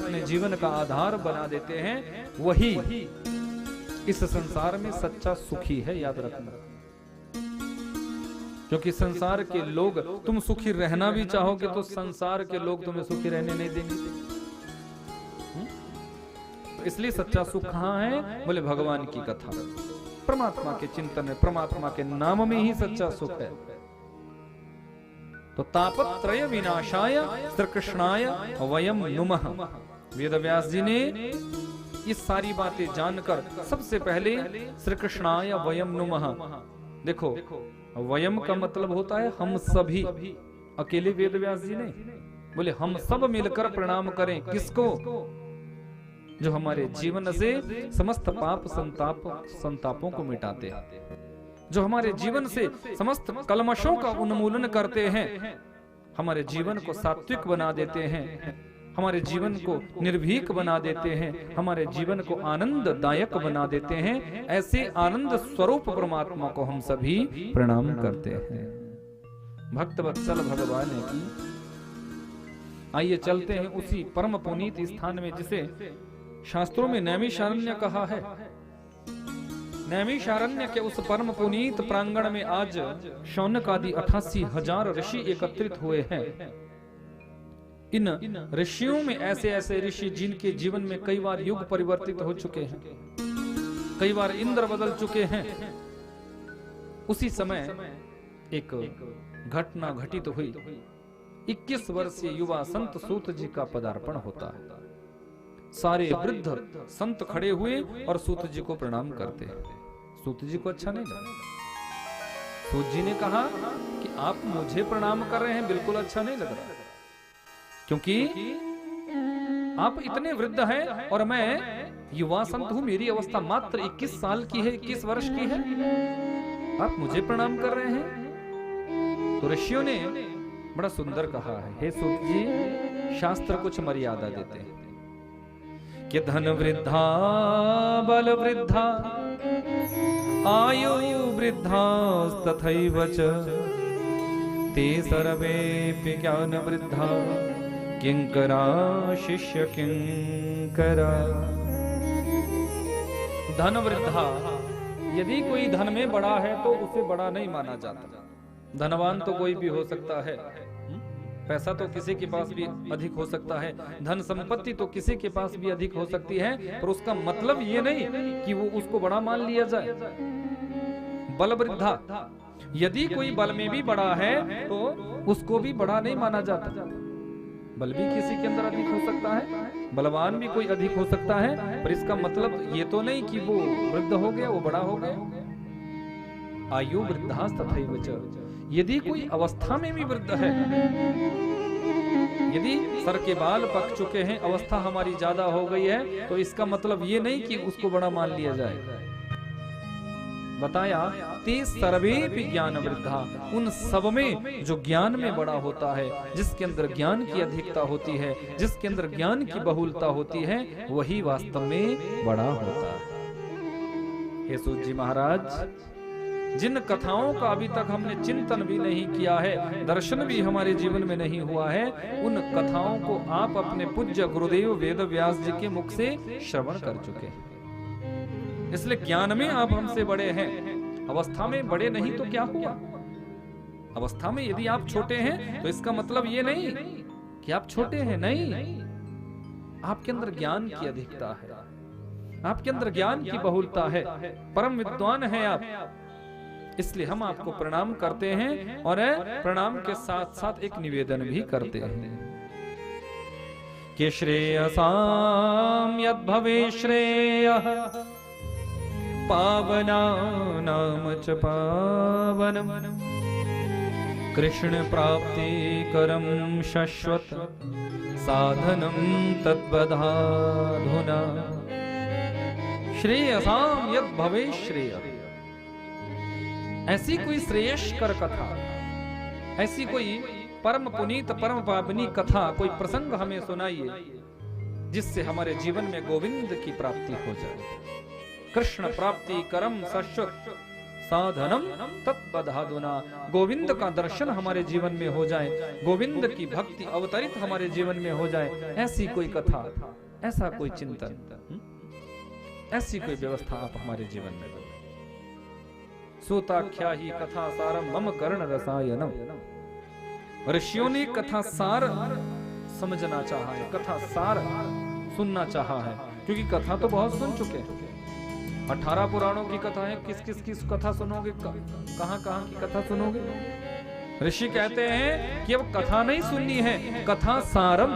अपने जीवन का आधार बना देते हैं, वही इस संसार में सच्चा सुखी है, याद रखना। क्योंकि संसार के लोग, तुम सुखी रहना भी चाहोगे तो संसार के लोग तुम्हें सुखी रहने नहीं देंगे। इसलिए सच्चा सुख कहाँ है? बोले भगवान की कथा, परमात्मा के चिंतन में, परमात्मा के नाम में ही सच्चा सुख है। तो तापत्रय विनाशाय श्री कृष्णाय वयम नुमः। वेद व्यास जी ने इस सारी बातें जानकर सबसे पहले श्री कृष्णाय वयम नुमः। देखो, वयम का मतलब होता है हम सभी। अकेले वेद व्यास जी ने बोले हम सब मिलकर प्रणाम करें, किसको? जो हमारे जीवन से समस्त पाप संतापों को मिटाते हैं, जो हमारे जीवन से समस्त कलमशों का उन्मूलन करते हैं, हमारे जीवन को सात्विक बना देते हैं, हमारे जीवन को निर्भीक बना देते हैं, हमारे जीवन को आनंददायक बना देते हैं। ऐसे आनंद स्वरूप परमात्मा को हम सभी प्रणाम करते हैं। भक्त वत्सल भगवान की। आइए चलते हैं उसी परम पुनीत स्थान में जिसे शास्त्रों में नैमिषारण्य कहा है। नैमिषारण्य के उस परम पुनीत प्रांगण में आज शौनक आदि 88,000 ऋषि एकत्रित हुए हैं। इन ऋषियों में ऐसे ऐसे ऋषि जिनके जीवन में कई बार युग परिवर्तित हो चुके हैं, कई बार इंद्र बदल चुके हैं। उसी समय एक घटना घटित हुई। 21 वर्षीय युवा संत सूत जी का पदार्पण होता है। सारे वृद्ध संत खड़े हुए और सूत जी को प्रणाम करते हैं। सूत जी को अच्छा नहीं लगा। सूत जी ने कहा कि आप मुझे प्रणाम कर रहे हैं, बिल्कुल अच्छा नहीं लग रहा, क्योंकि आप इतने वृद्ध हैं और मैं युवा संत हूं, मेरी अवस्था मात्र 21 साल की है, 21 वर्ष की है, आप मुझे प्रणाम कर रहे हैं। तो ऋषियों ने बड़ा सुंदर कहा है, हे सूत जी, शास्त्र कुछ मर्यादा देते हैं कि धन वृद्धा बल वृद्धा आयु वृद्धा तथैव च ते सर्वेऽपि ज्ञान वृद्धा किंकरा शिष्य किंकरा। धन वृद्धा, यदि कोई धन में बड़ा है तो उसे बड़ा नहीं माना जाता। धनवान तो कोई भी हो सकता है, पैसा तो किसी के पास भी अधिक हो सकता है, धन संपत्ति तो किसी के पास भी अधिक हो सकती है, पर उसका मतलब ये नहीं कि वो उसको बड़ा मान लिया जाए। बल वृद्धा, यदि कोई बल में भी बड़ा है तो उसको भी बड़ा नहीं माना जाता। बल भी किसी के अंदर अधिक हो सकता है, बलवान भी कोई अधिक हो सकता है, पर इसका मतलब ये तो नहीं कि वो वृद्ध हो गया, वो बड़ा हो गया। आयु वृद्धा तथैव च, यदि कोई अवस्था में भी वृद्ध है, यदि सर के बाल पक चुके हैं, अवस्था हमारी ज्यादा हो गई है, तो इसका मतलब ये नहीं कि उसको बड़ा मान लिया जाए। बताया ते सर्वेपि ज्ञान वृद्धा, उन सब में जो ज्ञान में बड़ा होता है, जिसके अंदर ज्ञान की अधिकता होती है, जिसके अंदर ज्ञान की बहुलता होती है, वही वास्तव में बड़ा होता है। हे सूत जी महाराज, जिन कथाओं का अभी तक हमने चिंतन भी नहीं किया है, दर्शन भी हमारे जीवन में नहीं हुआ है, उन कथाओं को आप अपने पूज्य गुरुदेव वेद व्यास जी के मुख से श्रवण कर चुके हैं। इसलिए ज्ञान में आप हमसे बड़े हैं, अवस्था में बड़े नहीं तो क्या हुआ। अवस्था में यदि आप छोटे हैं तो इसका मतलब ये नहीं कि आप छोटे हैं, नहीं, आपके अंदर ज्ञान की अधिकता है, आपके अंदर ज्ञान की बहुलता है, परम विद्वान है आप। इसलिए हम आपको प्रणाम करते हैं और प्रणाम के साथ साथ एक निवेदन भी करते हैं कि श्रेयसाम यद भवे श्रेयः पावनानाम च पावनम् कृष्ण प्राप्ति करम शाश्वत साधनम तद्वधाधुना। श्रेयसाम यद भवे श्रेयः, ऐसी कोई श्रेयस्कर कथा, ऐसी कोई परम पुनीत परम पावनी कथा, कोई प्रसंग हमें सुनाइए जिससे हमारे जीवन में गोविंद की प्राप्ति हो जाए। कृष्ण प्राप्ति करम शाश्वत साधनम तत्पदाधुना। गोविंद का दर्शन हमारे जीवन में हो जाए, गोविंद की भक्ति अवतरित हमारे जीवन में हो जाए, ऐसी कोई कथा, ऐसा कोई चिंतन, ऐसी कोई व्यवस्था आप हमारे जीवन में करो। सूताख्या ही कथा सारम मम कर्ण रसायनम। ऋषियों ने कथा सार समझना चाहा है, कथा सार सुनना चाहा है, क्योंकि कथा तो बहुत सुन चुके हैं। 18 पुराणों की कथा है, किस किस की कथा सुनोगे, कहां कहां की कथा सुनोगे। ऋषि कहते हैं कि अब कथा नहीं सुननी है, कथा सारम।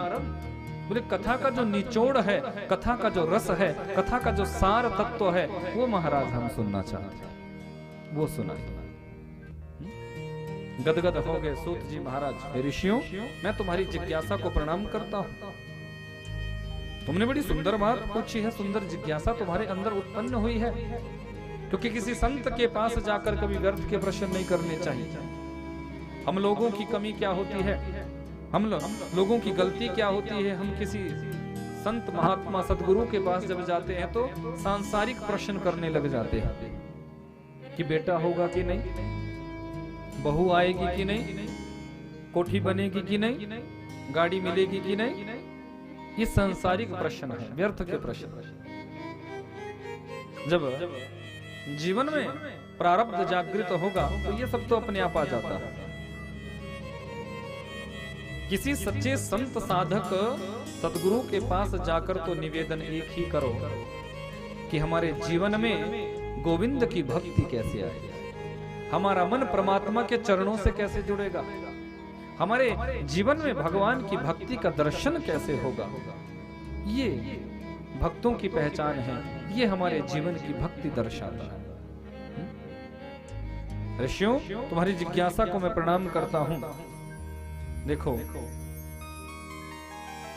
बोले कथा का जो निचोड़ है, कथा का जो रस है, कथा का जो सार तत्व है, वो महाराज हम सुनना चाहते हैं, वो सुनाइए। गदगद हो गए सूत जी महाराज, ऋषियों मैं तुम्हारी जिज्ञासा को प्रणाम करता हूं। तुमने बड़ी सुंदर बात पूछी है, सुंदर जिज्ञासा तुम्हारे अंदर उत्पन्न हुई है, क्योंकि किसी संत के पास जाकर कभी व्यर्थ के प्रश्न नहीं करने चाहिए। हम लोगों की कमी क्या होती है, हम लोगों की गलती क्या होती है, हम किसी संत महात्मा सदगुरु के पास जब जाते हैं तो सांसारिक प्रश्न करने लग जाते हैं कि बेटा होगा कि नहीं, बहू आएगी कि नहीं, कोठी बनेगी कि नहीं, गाड़ी मिलेगी कि नहीं। ये सांसारिक प्रश्न है, व्यर्थ के प्रश्न। जब जीवन में प्रारब्ध जागृत होगा तो ये सब तो अपने आप आ जाता है। किसी सच्चे संत साधक सदगुरु के पास जाकर तो निवेदन एक ही करो कि हमारे जीवन में गोविंद की भक्ति कैसे आए, हमारा मन परमात्मा के चरणों से कैसे जुड़ेगा, हमारे जीवन में भगवान की भक्ति का दर्शन कैसे होगा। ये भक्तों की पहचान है, ये हमारे जीवन की भक्ति दर्शाता है। ऋषियों तुम्हारी जिज्ञासा को मैं प्रणाम करता हूं। देखो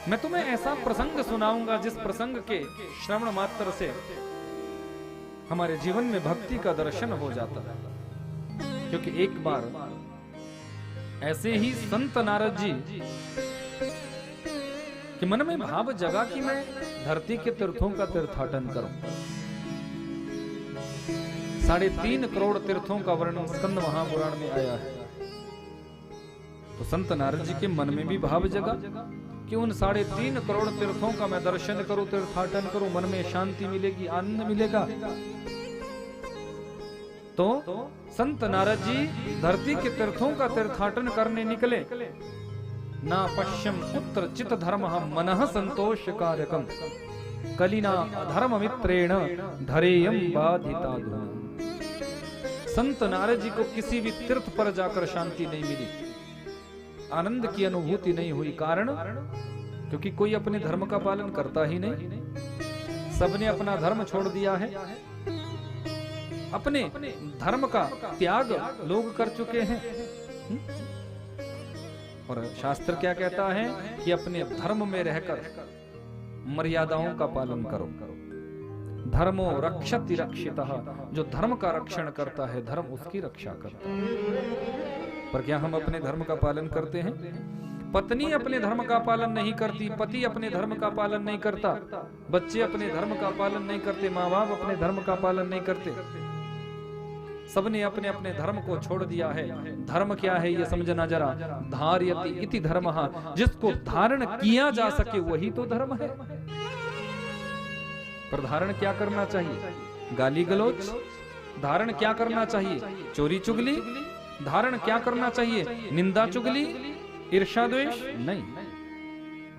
मैं तुम्हें ऐसा प्रसंग सुनाऊंगा जिस प्रसंग के श्रवण मात्र से हमारे जीवन में भक्ति का दर्शन हो जाता है। क्योंकि एक बार ऐसे ही संत नारद जी के मन में भाव जगा कि मैं धरती के तीर्थों का तीर्थाटन करूं। 3.5 करोड़ तीर्थों का वर्णन स्कंद महापुराण में आया है। तो संत नारद जी के मन में भी भाव जगा कि उन 3.5 करोड़ तीर्थों का मैं दर्शन करूं, तीर्थाटन करूं, मन में शांति मिलेगी, आनंद मिलेगा। तो संत नारद जी धरती के तीर्थों का तीर्थाटन करने निकले। ना पश्यम पुत्र चित धर्म मनः संतोष कारकम कलिना धर्म मित्रेण धरेयम बाधिता धूम। संत नारद जी को किसी भी तीर्थ पर जाकर शांति नहीं मिली, आनंद की अनुभूति नहीं हुई। कारण क्योंकि कोई अपने धर्म का पालन करता ही नहीं। सबने अपना धर्म छोड़ दिया है, अपने धर्म का त्याग लोग कर चुके हैं। और शास्त्र क्या कहता है कि अपने धर्म में रहकर मर्यादाओं का पालन करो। धर्मो रक्षति रक्षितः, जो धर्म का रक्षण करता है धर्म उसकी रक्षा करता है। पर क्या हम अपने धर्म का पालन करते हैं? पत्नी अपने धर्म का पालन नहीं करती, पति अपने धर्म का पालन नहीं करता, बच्चे अपने धर्म का पालन नहीं करते, माँ बाप अपने धर्म का पालन नहीं करते। सबने अपने अपने धर्म को छोड़ दिया है। धर्म क्या है ये समझना जरा। धार्यति इति धर्मः, जिसको धारण किया जा सके वही तो धर्म है। पर धारण क्या करना चाहिए? गाली गलौज। धारण क्या करना चाहिए? चोरी चुगली। धारण क्या करना चाहिए? निंदा चुगली, ईर्ष्या द्वेष नहीं।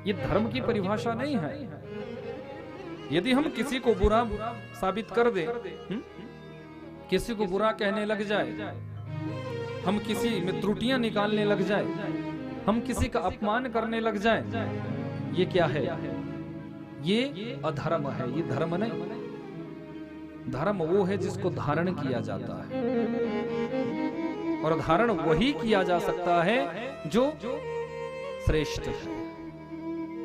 ये धर्म की परिभाषा नहीं है। यदि हम किसी को बुरा साबित कर दे, किसी को बुरा कहने लग जाए, हम किसी में त्रुटियां निकालने लग जाए, हम किसी का अपमान करने लग जाए, ये क्या है? ये अधर्म है, ये धर्म नहीं। धर्म वो है जिसको धारण किया जाता है, और धारण वही किया जा सकता है जो श्रेष्ठ है।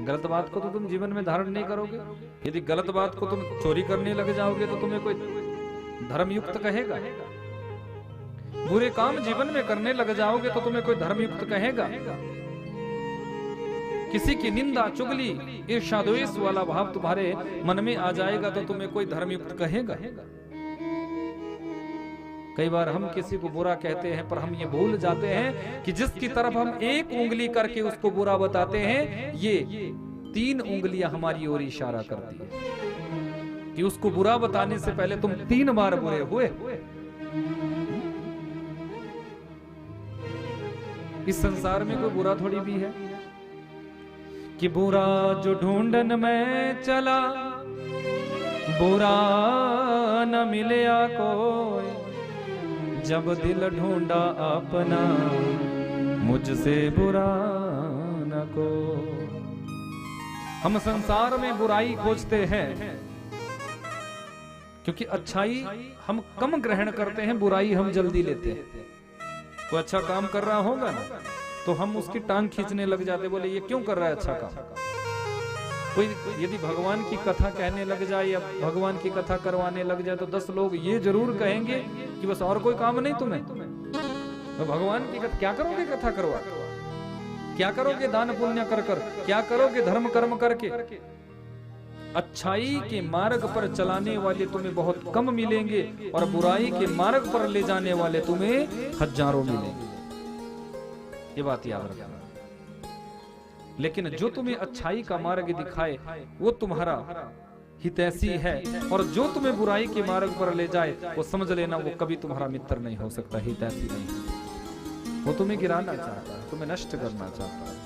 गलत बात को तो तुम जीवन में धारण नहीं करोगे। यदि गलत बात को तुम चोरी करने लग जाओगे तो तुम्हें कोई धर्मयुक्त कहेगा। बुरे काम जीवन में करने लग जाओगे तो तुम्हें कोई धर्मयुक्त कहेगा। किसी की निंदा चुगली ईर्ष्या द्वेष वाला भाव तुम्हारे मन में आ जाएगा तो तुम्हें कोई धर्मयुक्त कहेगा। कई बार हम किसी को बुरा कहते हैं, पर हम ये भूल जाते हैं कि जिसकी तरफ हम एक उंगली करके उसको बुरा बताते हैं, ये 3 उंगलियां हमारी ओर इशारा करती है कि उसको बुरा बताने से पहले तुम 3 बार बुरे हुए। इस संसार में कोई बुरा थोड़ी भी है कि बुरा जो ढूंढन में चला, बुरा न मिलया कोई, जब दिल ढूंढा अपना, मुझसे बुरा न को। हम संसार में बुराई खोजते हैं क्योंकि अच्छाई हम कम ग्रहण करते हैं, बुराई हम जल्दी लेते हैं। कोई अच्छा काम कर रहा होगा ना तो हम उसकी टांग खींचने लग जाते, बोले ये क्यों कर रहा है अच्छा काम। कोई यदि भगवान की कथा कहने लग जाए या भगवान की कथा करवाने लग जाए तो 10 लोग ये जरूर कहेंगे कि बस और कोई काम नहीं तुम्हें, तो भगवान की कथा क्या करोगे, कथा करवा क्या करोगे, दान पुण्य कर कर क्या करोगे, धर्म कर्म करके। अच्छाई के मार्ग पर चलाने वाले तुम्हें बहुत कम मिलेंगे और बुराई के मार्ग पर ले जाने वाले तुम्हें हजारों मिलेंगे। ये बात याद रखना। लेकिन जो तुम्हें अच्छाई का मार्ग दिखाए वो तुम्हारा हितैषी है, और जो तुम्हें बुराई के मार्ग पर ले जाए वो समझ लेना वो कभी तुम्हारा मित्र नहीं हो सकता, हितैषी नहीं। वो तुम्हें गिराना चाहता है, तुम्हें नष्ट करना चाहता है।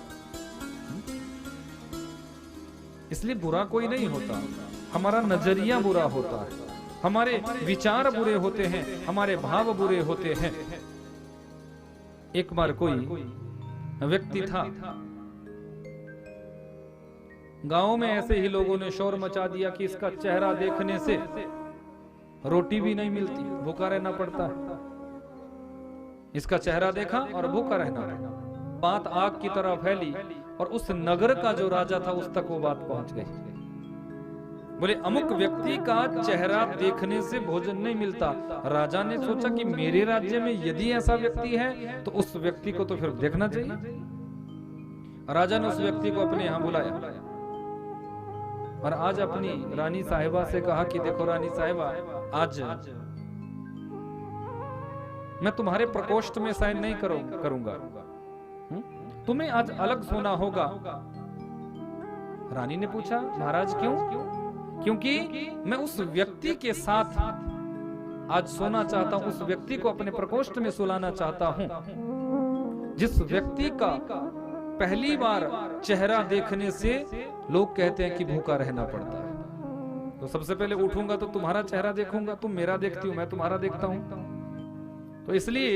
इसलिए बुरा कोई नहीं होता, हमारा नजरिया बुरा होता है, हमारे विचार बुरे होते हैं, हमारे भाव बुरे होते हैं। एक बार कोई व्यक्ति था, गांव में ऐसे ही लोगों ने शोर मचा दिया कि इसका चेहरा देखने से रोटी भी नहीं मिलती, भूखा रहना पड़ता है। इसका चेहरा देखा और भूखा रहना पड़ा। बात आग की तरह फैली और उस नगर का जो राजा था उस तक वो बात पहुंच गई। बोले अमुक व्यक्ति का चेहरा देखने से भोजन नहीं मिलता। राजा ने सोचा कि मेरे राज्य में यदि ऐसा व्यक्ति है तो उस व्यक्ति को तो फिर देखना चाहिए। राजा ने उस व्यक्ति को अपने यहां बुलाया और आज अपनी रानी साहिबा से कहा कि देखो रानी साहिबा, आज मैं तुम्हारे प्रकोष्ठ में शयन नहीं करूंगा, तुम्हें आज अलग सोना होगा। रानी ने पूछा महाराज क्यों? क्योंकि मैं उस व्यक्ति के साथ आज सोना चाहता हूं, उस व्यक्ति को अपने प्रकोष्ठ में सुलाना चाहता हूं जिस व्यक्ति का पहली बार चेहरा देखने से लोग कहते हैं कि भूखा रहना पड़ता है। तो सबसे पहले उठूंगा तो तुम्हारा चेहरा देखूंगा, तुम मेरा देखती हो, मैं तुम्हारा देखता हूं। तो इसलिए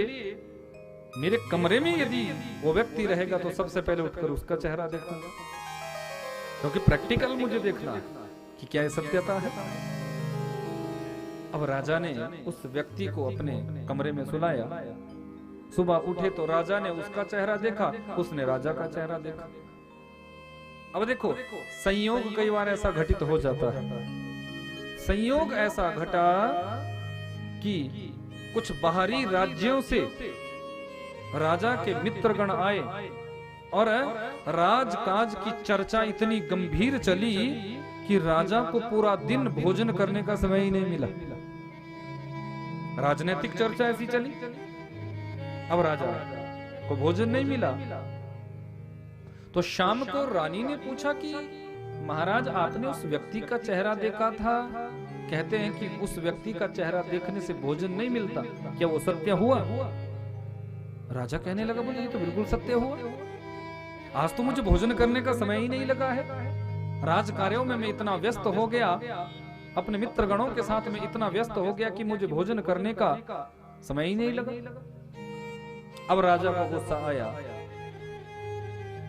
मेरे कमरे में यदि वो व्यक्ति रहेगा तो सबसे पहले उठकर उसका चेहरा देखूंगा, क्योंकि प्रैक्टिकल मुझे देखना है कि क्या ये सत्यता है। अब राजा ने उस व्यक्ति को अपने कमरे में सुलाया। सुबह उठे तो राजा ने उसका चेहरा देखा, उसने राजा का चेहरा देखा। अब देखो संयोग कई बार ऐसा घटित हो जाता है। संयोग ऐसा घटा कि कुछ बाहरी राज्यों से राजा के मित्रगण आए और राजकाज की चर्चा इतनी गंभीर चली कि राजा को पूरा दिन भोजन करने का समय ही नहीं मिला। राजनीतिक चर्चा ऐसी चली, अब राजा को भोजन नहीं मिला। तो शाम को रानी ने पूछा कि महाराज आपने उस व्यक्ति का चेहरा देखा था, कहते हैं कि उस व्यक्ति का चेहरा देखने से भोजन नहीं मिलता, क्या वो सत्य हुआ? राजा कहने लगा बोले ये तो बिल्कुल सत्य हुआ। आज तो मुझे भोजन करने का समय ही नहीं लगा है, राज कार्यों में मैं इतना व्यस्त हो गया, अपने मित्रगणों के साथ में इतना व्यस्त हो गया कि मुझे भोजन करने का समय ही नहीं लगा। अब राजा को गुस्सा आया,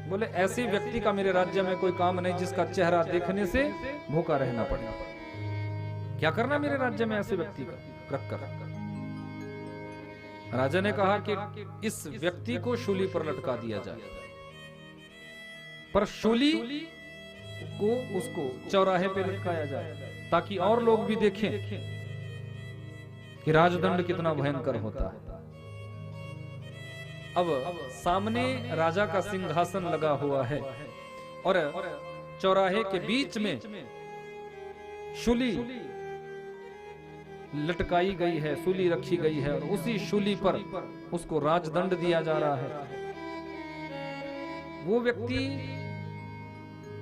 बोले ऐसे व्यक्ति का मेरे राज्य में कोई काम नहीं जिसका चेहरा देखने से भूखा रहना पड़े। क्या करना मेरे राज्य में ऐसे व्यक्ति का रखकर? राजा ने कहा कि इस व्यक्ति को शूली पर लटका दिया जाए, पर शूली को उसको चौराहे पे लटकाया जाए ताकि और लोग भी देखें कि राजदंड कितना भयंकर होता है। अब सामने राजा का सिंहासन लगा हुआ है और चौराहे के बीच में शूली लटकाई गई है, सूली रखी गई है और उसी शूली पर उसको राजदंड दिया जा रहा है। वो व्यक्ति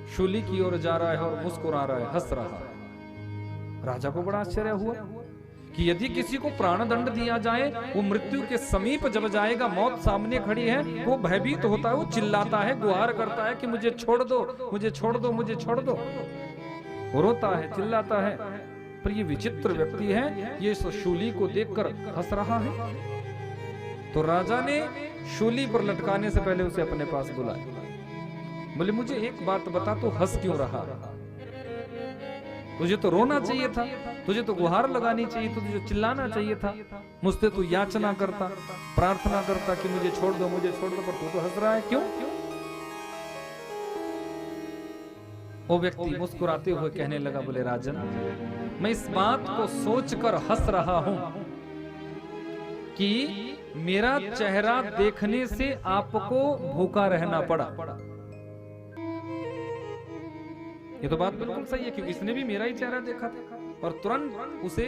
शूली की ओर जा रहा है और मुस्कुरा रहा है, हंस रहा है। राजा को बड़ा आश्चर्य हुआ कि यदि किसी को प्राणदंड दिया जाए, वो मृत्यु के समीप जब जाएगा, मौत सामने खड़ी है, वो भयभीत होता है, वो चिल्लाता है, गुहार करता है कि मुझे छोड़ दो, मुझे छोड़ दो, मुझे छोड़ दो। वो रोता है, चिल्लाता है। पर ये विचित्र व्यक्ति है, ये शूली को देखकर हंस रहा है। तो राजा ने शूली पर लटकाने से पहले उसे अपने पास बुलाया। बोले, मुझे एक बात बता, तू हंस क्यों रहा? तुझे तो रोना चाहिए था, तुझे तो गुहार लगानी चाहिए, तुझे चिल्लाना चाहिए था, मुझसे तू याचना करता, प्रार्थना करता कि मुझे छोड़ दो, मुझे छोड़ दो, पर तू तो हंस रहा है, क्यों? वो व्यक्ति मुस्कुराते हुए कहने लगा, बोले राजन, मैं इस बात को सोचकर हंस रहा हूं कि मेरा चेहरा देखने से आपको भूखा रहना पड़ा। ये तो बात बिल्कुल सही है, क्योंकि इसने भी मेरा ही चेहरा देखा था और तुरंत उसे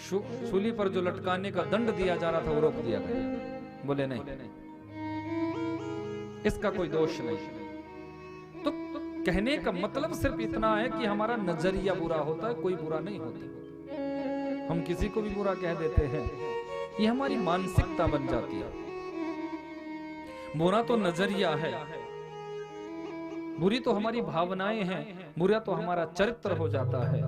शूली पर जो लटकाने का दंड दिया जा रहा था वो रोक दिया गया। बोले नहीं, इसका कोई दोष नहीं। तो कहने का मतलब सिर्फ इतना है कि हमारा नजरिया बुरा होता है, कोई बुरा नहीं होता। हम किसी को भी बुरा कह देते हैं, ये हमारी मानसिकता बन जाती है। बुरा तो नजरिया है, बुरी तो हमारी भावनाएं हैं, बुरा तो हमारा चरित्र हो जाता है।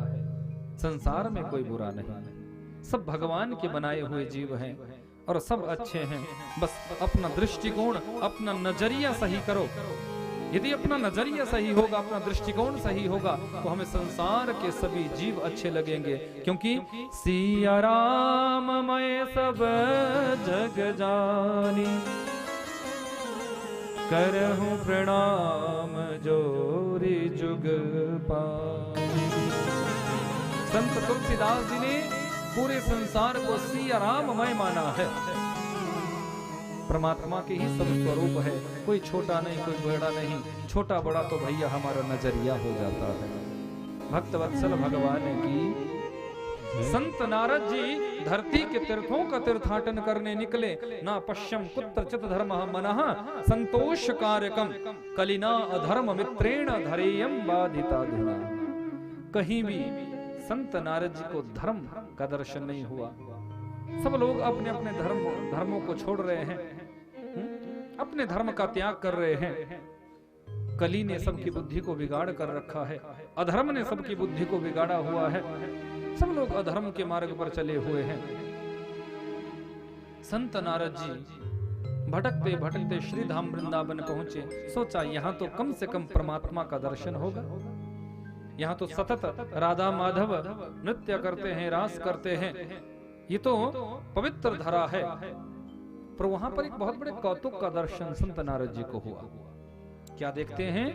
संसार में कोई बुरा नहीं, सब भगवान के बनाए हुए जीव हैं और सब अच्छे हैं। बस अपना दृष्टिकोण, अपना नजरिया सही करो। यदि अपना नजरिया सही होगा, अपना दृष्टिकोण सही होगा, तो हमें संसार के सभी जीव अच्छे लगेंगे। क्योंकि सिया राम मैं सब जग जानी, करहूं प्रणाम जोरी जुग पानी। संत तुलसीदास जी ने पूरे संसार को सिया राममय माना है। परमात्मा के ही सब स्वरूप है, कोई छोटा नहीं, कोई बड़ा नहीं। छोटा बड़ा तो भैया हमारा नजरिया हो जाता है। भक्त वत्सल भगवान की। संत नारद जी धरती के तीर्थों का तीर्थाटन करने निकले। ना पश्यम कुत्रचित धर्मः मनः संतोष कारकम कलिना अधर्म मित्रेण धरेयम बाधिताधुना। कहीं भी संत नारद जी को धर्म का दर्शन नहीं हुआ। सब लोग अपने अपने धर्मों को छोड़ रहे हैं, अपने धर्म का त्याग कर रहे हैं। कली ने सबकी बुद्धि को बिगाड़ कर रखा है, अधर्म ने सबकी बुद्धि को बिगाड़ा हुआ है। सब लोग अधर्म के मार्ग पर चले हुए हैं। संत नारद जी भटकते भटकते श्री धाम वृंदावन पहुंचे। सोचा यहाँ तो कम से कम परमात्मा का दर्शन होगा। यहाँ तो सतत राधा माधव नृत्य करते हैं, रास करते हैं, ये तो पवित्र धरा है। पर वहां पर एक बहुत बड़े कौतुक का दर्शन संत नारद जी को हुआ। क्या देखते हैं?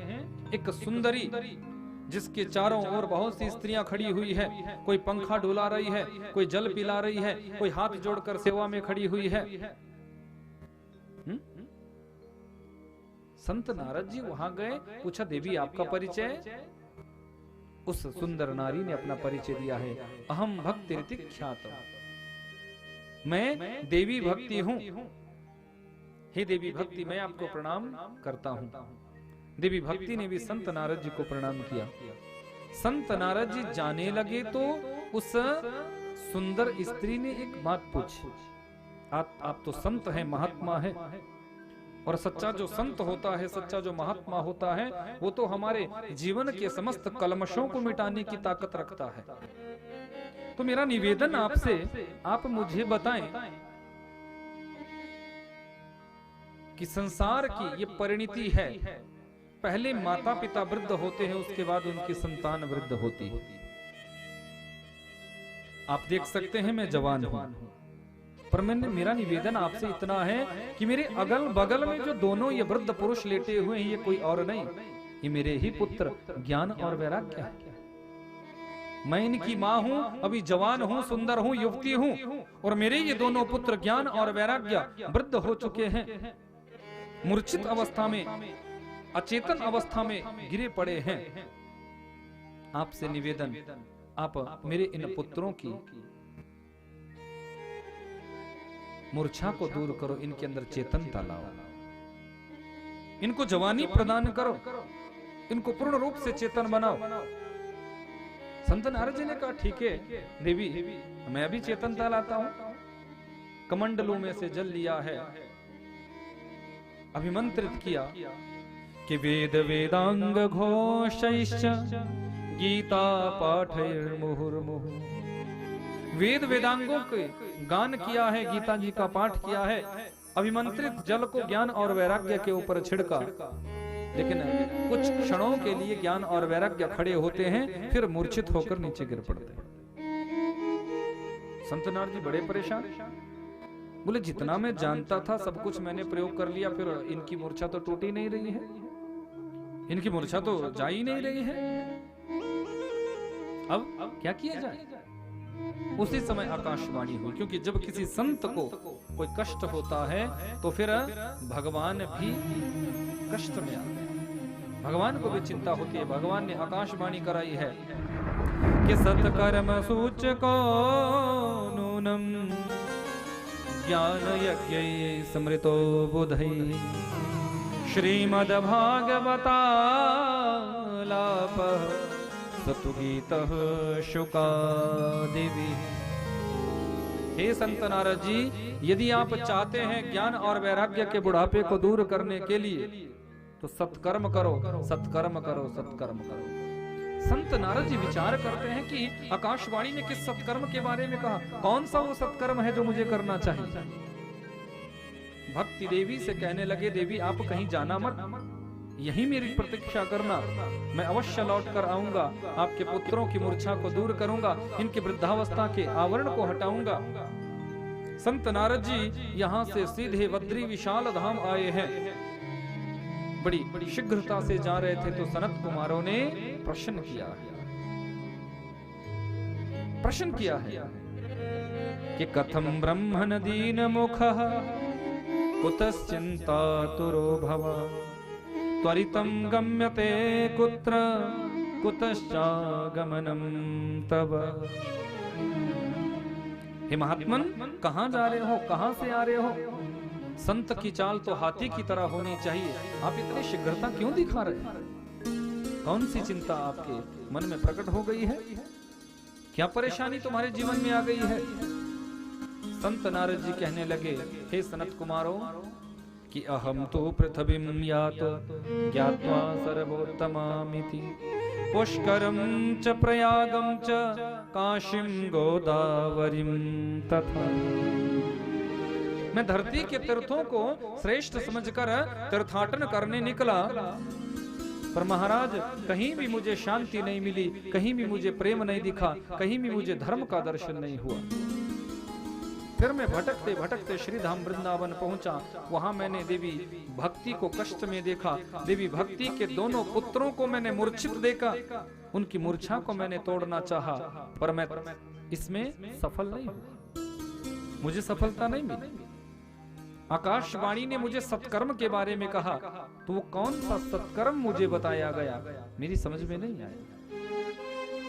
एक सुंदरी जिसके चारों ओर बहुत सी स्त्रियां खड़ी हुई है। कोई पंखा डुला रही है, कोई जल पिला रही है, कोई हाथ जोड़कर सेवा में खड़ी हुई है। संत नारद जी वहां गए, पूछा देवी आपका परिचय? उस सुंदर नारी ने अपना परिचय दिया है, अहम भक्ति रीति ख्यात, मैं देवी भक्ति हूं। हे देवी भक्ति, मैं आपको प्रणाम करता हूं। देवी भक्ति ने भी संत नारद जी को प्रणाम किया। संत नारद जी जाने लगे तो उस सुंदर स्त्री ने एक बात पूछी, आप तो संत हैं, महात्मा है, और सच्चा जो संत होता है, सच्चा जो महात्मा होता है, वो तो हमारे जीवन के समस्त कलमशों को मिटाने की ताकत रखता है। तो मेरा निवेदन आपसे, आप मुझे बताएं कि संसार की ये परिणति है, पहले माता पिता वृद्ध होते हैं, उसके बाद उनकी संतान वृद्ध होती है। आप देख सकते हैं मैं जवान हूं, पर मेरा निवेदन आपसे इतना है कि मेरे अगल बगल में जो दोनों ये वृद्ध पुरुष लेटे हुए हैं, ये कोई और नहीं, ये मेरे ही पुत्र ज्ञान और वैराग्य है। मैं इनकी माँ हूँ, अभी जवान हूँ, सुंदर हूँ, युवती हूँ, और मेरे ये दोनों पुत्र ज्ञान और वैराग्य वृद्ध हो चुके हैं, मूर्छित अवस्था में, अचेतन अवस्था में गिरे पड़े हैं। आपसे निवेदन, आप मेरे इन पुत्रों की मूर्छा को दूर करो, इनके अंदर चेतनता लाओ, इनको जवानी प्रदान करो, इनको पूर्ण रूप से चेतन बनाओ। संत नारद जी ने कहा ठीक है देवी, मैं अभी चेतनता लाता हूं। कमंडलों में से जल लिया है, अभिमंत्रित किया कि वेद वेदांग घोषैश्च गीता पाठैर्मुहुर्मुहुः। वेद वेदांगों के गान किया है, गीता जी का पाठ किया है, अभिमंत्रित जल को ज्ञान और वैराग्य के ऊपर छिड़का। लेकिन कुछ क्षणों के लिए ज्ञान और वैराग्य खड़े होते हैं, फिर मूर्छित होकर नीचे गिर पड़ते हैं। संत नारद जी बड़े परेशान, बोले जितना मैं जानता था सब कुछ मैंने प्रयोग कर लिया, फिर इनकी मूर्छा तो टूट ही नहीं रही है, इनकी मूर्छा तो जा ही नहीं रही है, अब क्या किया जाए। उसी समय आकाशवाणी हुई, क्योंकि जब किसी संत को कोई कष्ट होता है तो फिर भगवान भी कष्ट में आते हैं, भगवान को भी चिंता होती है। भगवान ने आकाशवाणी कराई है कि सत्कर्म सूचको नूनम ज्ञान यज्ञ स्मृतो बुधै श्रीमद् भागवतालाप सतुगीतः शुकादेवी। हे संत नारद जी, यदि आप चाहते हैं ज्ञान और वैराग्य के बुढ़ापे को दूर करने के लिए तो सत्कर्म करो, सत्कर्म करो, सत्कर्म करो। संत नारद जी विचार करते हैं कि आकाशवाणी ने किस सत्कर्म के बारे में कहा, कौन सा वो सत्कर्म है जो मुझे करना चाहिए। भक्ति देवी से कहने लगे, देवी आप कहीं जाना मत, यही मेरी प्रतीक्षा करना, मैं अवश्य लौट कर आऊंगा, आपके पुत्रों की मूर्छा को दूर करूंगा, इनकी वृद्धावस्था के आवरण को हटाऊंगा। संत नारद जी यहाँ से सीधे बद्री विशाल धाम आए हैं। बड़ी शीघ्रता से जा रहे थे तो सनत कुमारों ने प्रश्न किया है कि कथम ब्रह्मण दीन मुखः कुतश्चिन्तातुरो भव त्वरितं गम्यते कुत्र कुतश्चागमनं तव। हे महात्मन, कहाँ जा रहे हो, कहाँ से आ रहे हो? संत की चाल तो हाथी की तरह होनी चाहिए, आप इतनी शीघ्रता क्यों दिखा रहे हैं? कौन सी चिंता आपके मन में प्रकट हो गई है? क्या परेशानी तुम्हारे जीवन में आ गई है? संत नारद जी कहने लगे, हे सनत कुमारों, कि अहम तो पृथ्वीं यातो ज्ञात्वा सर्वोत्तमामिति पुष्करं च प्रयागं च काशीं गोदावरीं तथा। मैं धरती के तीर्थों को श्रेष्ठ समझकर तीर्थाटन करने निकला, पर महाराज कहीं भी मुझे शांति नहीं मिली, कहीं भी मुझे प्रेम नहीं दिखा, कहीं भी मुझे धर्म का दर्शन नहीं हुआ। फिर मैं भटकते भटकते श्रीधाम वृंदावन पहुंचा, वहां मैंने देवी भक्ति को कष्ट में देखा। देवी भक्ति के दोनों पुत्रों को मैंने मूर्छित देखा, उनकी मूर्छा को मैंने तोड़ना चाहा, पर मैं इसमें सफल नहीं हुआ, मुझे सफलता नहीं मिली। आकाशवाणी ने मुझे सत्कर्म के बारे में कहा, तो वो कौन सा सत्कर्म मुझे बताया गया, मेरी समझ में नहीं आया।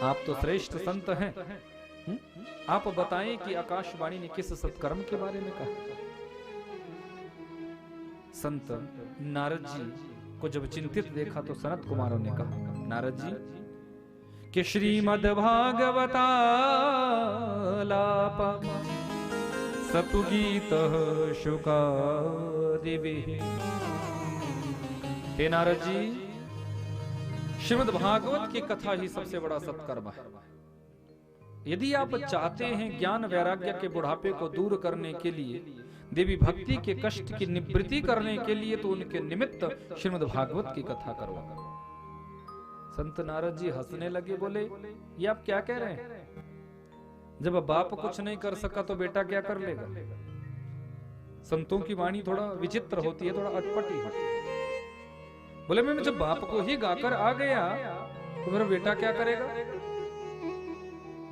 आप तो श्रेष्ठ संत हैं, आप बताएं कि आकाशवाणी ने किस सत्कर्म के बारे में कहा। संत नारद जी को जब चिंतित देखा तो सनत कुमारों ने कहा, नारद जी कि श्रीमद् भागवतालाप सतुगीतः शुकादेवी। हे नारद जी, श्रीमद् भागवत की कथा ही सबसे बड़ा सत्कर्म है। यदि आप चाहते हैं ज्ञान वैराग्य के बुढ़ापे को दूर करने के लिए, देवी भक्ति के कष्ट की निवृत्ति करने के लिए, तो उनके निमित्त श्रीमद् भागवत की कथा करो। संत नारद जी हंसने लगे, बोले ये आप क्या कह रहे हैं? जब बाप कुछ नहीं कर सका तो बेटा क्या कर लेगा? संतों की वाणी थोड़ा विचित्र होती है, थोड़ा अटपटी होती है। बोले मैं जब बाप को ही गाकर आ गया तो मेरा बेटा क्या करेगा?